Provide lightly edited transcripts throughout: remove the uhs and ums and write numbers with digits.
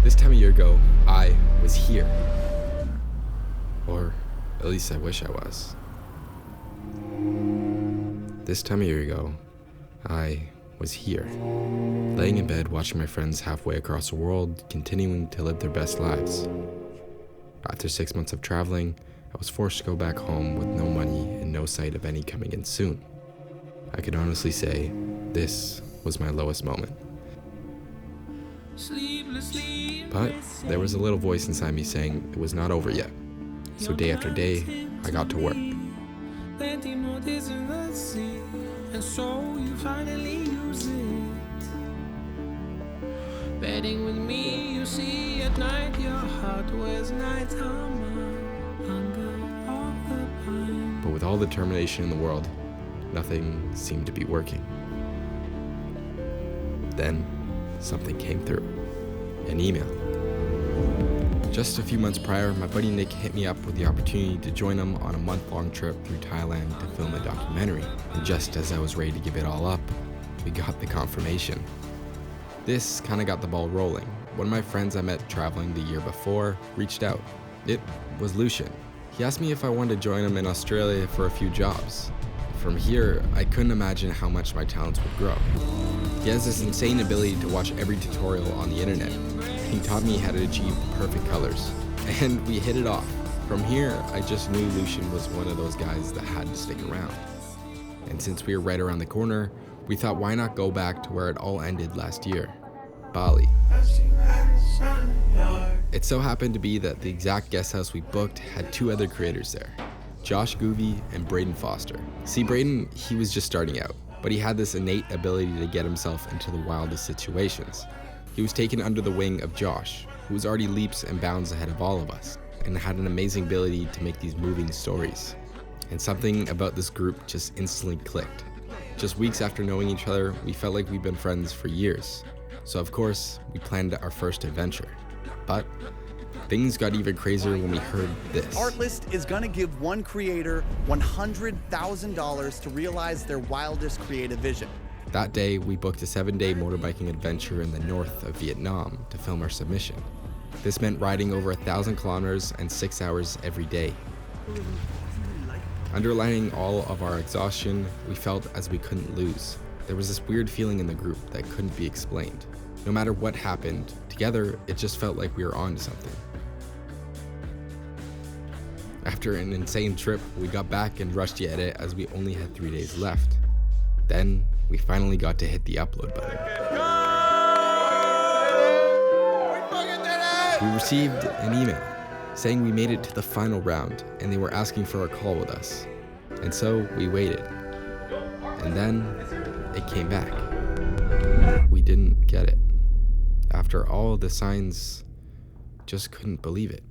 This time a year ago, I was here. Or at least I wish I was. This time a year ago, I was here, laying in bed watching my friends halfway across the world continuing to live their best lives. After 6 months of traveling, I was forced to go back home with no money and no sight of any coming in soon. I could honestly say this was my lowest moment. But there was a little voice inside me saying it was not over yet. So day after day, I got to work. And so you finally use it. Betting with me, you see at night your heart wears night armor under all the pine. But with all the determination in the world, nothing seemed to be working. Then something came through. An email. Just a few months prior, my buddy Nick hit me up with the opportunity to join him on a month-long trip through Thailand to film a documentary. And just as I was ready to give it all up, we got the confirmation. This kind of got the ball rolling. One of my friends I met traveling the year before reached out. It was Lucian. He asked me if I wanted to join him in Australia for a few jobs. From here, I couldn't imagine how much my talents would grow. He has this insane ability to watch every tutorial on the internet. He taught me how to achieve perfect colors, and we hit it off. From here, I just knew Lucian was one of those guys that had to stick around. And since we were right around the corner, we thought why not go back to where it all ended last year, Bali. It so happened to be that the exact guest house we booked had two other creators there, Josh Goovy and Braden Foster. See, Braden, he was just starting out, but he had this innate ability to get himself into the wildest situations. He was taken under the wing of Josh, who was already leaps and bounds ahead of all of us, and had an amazing ability to make these moving stories. And something about this group just instantly clicked. Just weeks after knowing each other, we felt like we'd been friends for years. So of course, we planned our first adventure. But things got even crazier when we heard this. Artlist is gonna give one creator $100,000 to realize their wildest creative vision. That day, we booked a 7-day motorbiking adventure in the north of Vietnam to film our submission. This meant riding over 1,000 kilometers and 6 hours every day. Underlining all of our exhaustion, we felt as we couldn't lose. There was this weird feeling in the group that couldn't be explained. No matter what happened, together, it just felt like we were on to something. After an insane trip, we got back and rushed to edit as we only had 3 days left. Then, we finally got to hit the upload button. We received an email saying we made it to the final round and they were asking for a call with us. And so we waited. And then it came back. We didn't get it. After all the signs, just couldn't believe it.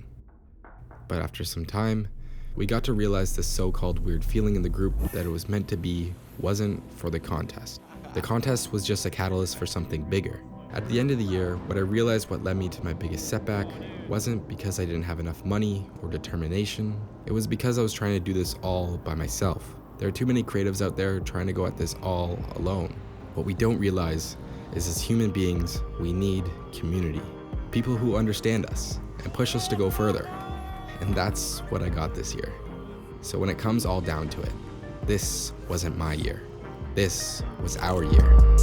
But after some time, we got to realize this so-called weird feeling in the group that it was meant to be wasn't for the contest. The contest was just a catalyst for something bigger. At the end of the year, what I realized what led me to my biggest setback wasn't because I didn't have enough money or determination. It was because I was trying to do this all by myself. There are too many creatives out there trying to go at this all alone. What we don't realize is as human beings, we need community. People who understand us and push us to go further. And that's what I got this year. So when it comes all down to it, this wasn't my year. This was our year.